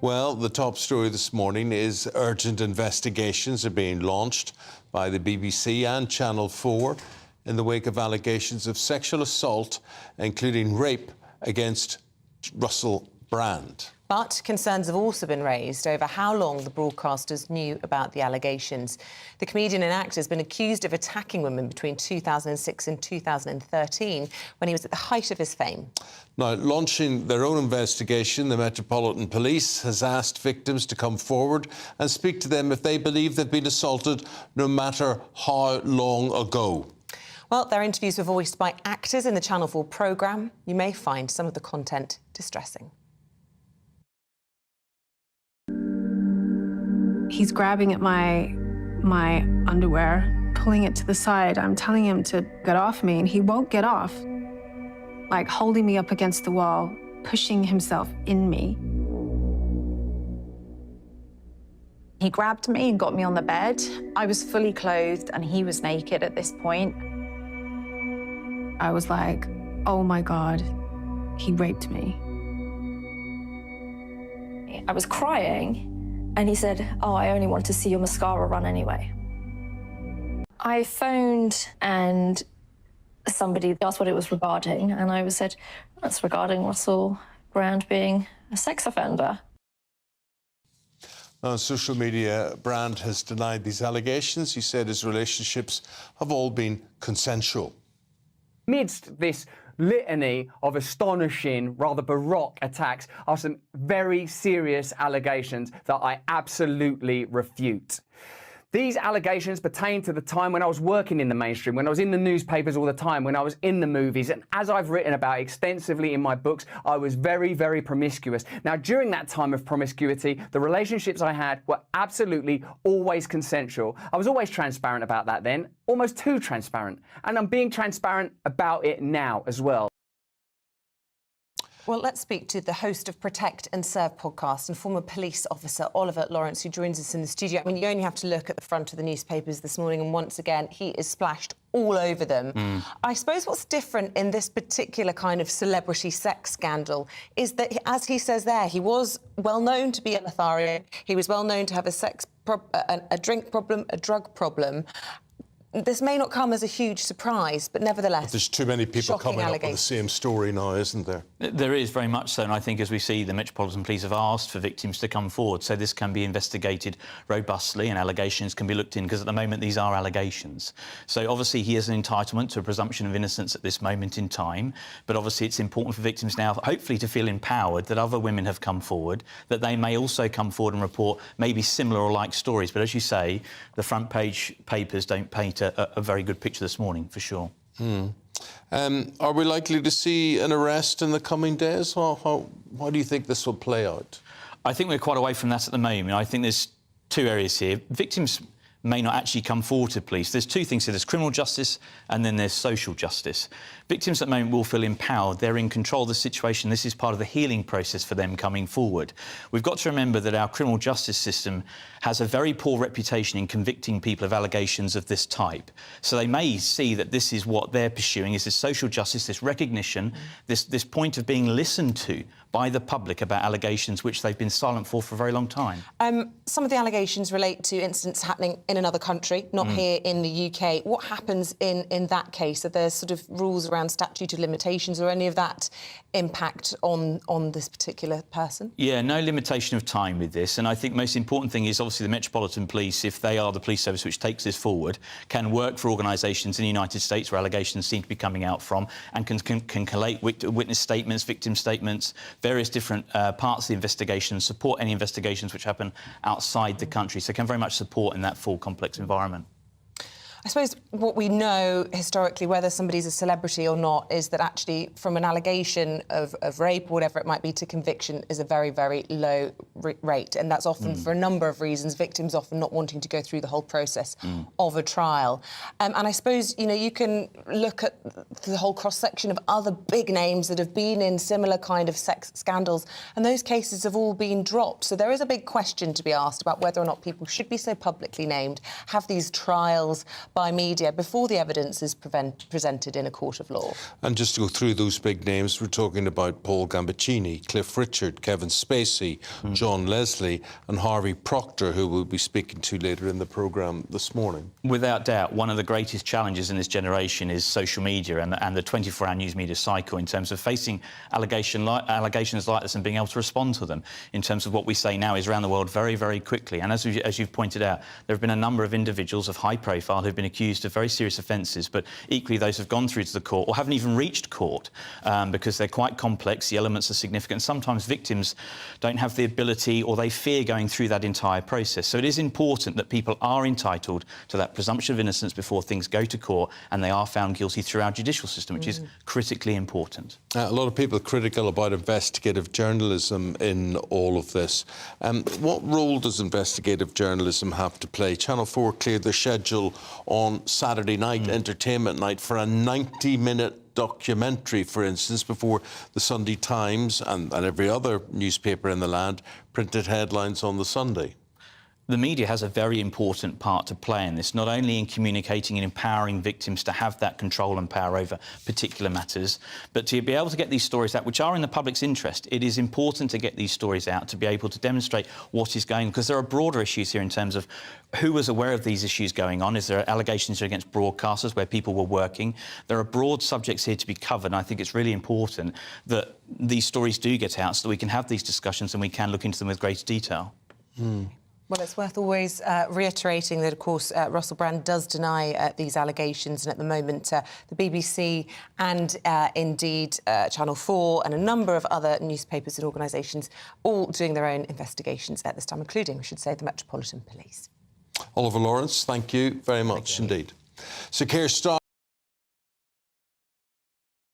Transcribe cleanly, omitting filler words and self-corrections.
Well, the top story this morning is urgent investigations are being launched by the BBC and Channel 4 in the wake of allegations of sexual assault, including rape against Russell Brand. But concerns have also been raised over how long the broadcasters knew about the allegations. The comedian and actor has been accused of attacking women between 2006 and 2013, when he was at the height of his fame. Now, launching their own investigation, the Metropolitan Police has asked victims to come forward and speak to them if they believe they've been assaulted, no matter how long ago. Well, their interviews were voiced by actors in the Channel 4 programme. You may find some of the content distressing. He's grabbing at my underwear, pulling it to the side. I'm telling him to get off me, and he won't get off. Like holding me up against the wall, pushing himself in me. He grabbed me and got me on the bed. I was fully clothed and he was naked at this point. I was like, oh my God, he raped me. I was crying. And he said, oh, I only want to see your mascara run anyway. I phoned and somebody asked what it was regarding, and I said, that's regarding Russell Brand being a sex offender. On social media, Brand has denied these allegations. He said his relationships have all been consensual. Amidst this litany of astonishing, rather baroque attacks are some very serious allegations that I absolutely refute. These allegations pertain to the time when I was working in the mainstream, when I was in the newspapers all the time, when I was in the movies, and as I've written about extensively in my books, I was very, very promiscuous. Now, during that time of promiscuity, the relationships I had were absolutely always consensual. I was always transparent about that then, almost too transparent, and I'm being transparent about it now as well. Well, let's speak to the host of Protect and Serve podcast and former police officer Laurence, who joins us in the studio. I mean, you only have to look at the front of the newspapers this morning, and once again, he is splashed all over them. I suppose what's different in this particular kind of celebrity sex scandal is that, as he says there, he was well known to be a Lothario. He was well known to have a drink problem, a drug problem. This may not come as a huge surprise, but nevertheless, there's too many people coming up with the same story now, isn't there? There is, very much so, and I think, as we see, the Metropolitan Police have asked for victims to come forward, so this can be investigated robustly and allegations can be looked in, because at the moment these are allegations. So obviously he has an entitlement to a presumption of innocence at this moment in time, but obviously it's important for victims now, hopefully, to feel empowered that other women have come forward, that they may also come forward and report maybe similar or like stories. But as you say, the front page papers don't paint a very good picture this morning, for sure. Are we likely to see an arrest in the coming days? How do you think this will play out? I think we're quite away from that at the moment. I think there's two areas here. Victims may not actually come forward to police. There's two things here. There's criminal justice and then there's social justice. Victims at the moment will feel empowered. They're in control of the situation. This is part of the healing process for them coming forward. We've got to remember that our criminal justice system has a very poor reputation in convicting people of allegations of this type. So they may see that this is what they're pursuing, is this social justice, this recognition, this point of being listened to by the public about allegations which they've been silent for a very long time. Some of the allegations relate to incidents happening in another country, not here in the UK. What happens in that case? Are there sort of rules around statute of limitations or any of that impact on this particular person? Yeah, no limitation of time with this. And I think the most important thing is obviously the Metropolitan Police, if they are the police service which takes this forward, can work for organisations in the United States where allegations seem to be coming out from and can collate witness statements, victim statements, various different parts of the investigation, support any investigations which happen outside the country. So can very much support in that full complex environment. I suppose what we know historically, whether somebody's a celebrity or not, is that actually from an allegation of rape or whatever it might be to conviction is a very, very low rate. And that's often for a number of reasons, victims often not wanting to go through the whole process of a trial. And I suppose, you know, you can look at the whole cross-section of other big names that have been in similar kind of sex scandals, and those cases have all been dropped. So there is a big question to be asked about whether or not people should be so publicly named, have these trials by media before the evidence is presented in a court of law. And just to go through those big names, we're talking about Paul Gambaccini, Cliff Richard, Kevin Spacey, John Leslie and Harvey Proctor, who we'll be speaking to later in the programme this morning. Without doubt, one of the greatest challenges in this generation is social media and the 24-hour news media cycle in terms of facing allegations like this and being able to respond to them in terms of what we say now is around the world very, very quickly. And as you've pointed out, there have been a number of individuals of high profile who've been accused of very serious offences, but equally those have gone through to the court or haven't even reached court because they're quite complex, the elements are significant. Sometimes victims don't have the ability or they fear going through that entire process. So it is important that people are entitled to that presumption of innocence before things go to court and they are found guilty through our judicial system, which is critically important. A lot of people are critical about investigative journalism in all of this. What role does investigative journalism have to play? Channel 4 cleared their schedule on Saturday night, entertainment night, for a 90-minute documentary, for instance, before the Sunday Times and every other newspaper in the land printed headlines on the Sunday. The media has a very important part to play in this, not only in communicating and empowering victims to have that control and power over particular matters, but to be able to get these stories out, which are in the public's interest. It is important to get these stories out, to be able to demonstrate what is going on, because there are broader issues here in terms of who was aware of these issues going on. Is there allegations against broadcasters where people were working? There are broad subjects here to be covered, and I think it's really important that these stories do get out so that we can have these discussions and we can look into them with greater detail. Well, it's worth always reiterating that, of course, Russell Brand does deny these allegations, and at the moment the BBC and indeed Channel 4 and a number of other newspapers and organisations all doing their own investigations at this time, including, I should say, the Metropolitan Police. Oliver Laurence, thank you very much indeed. So Keir Starmer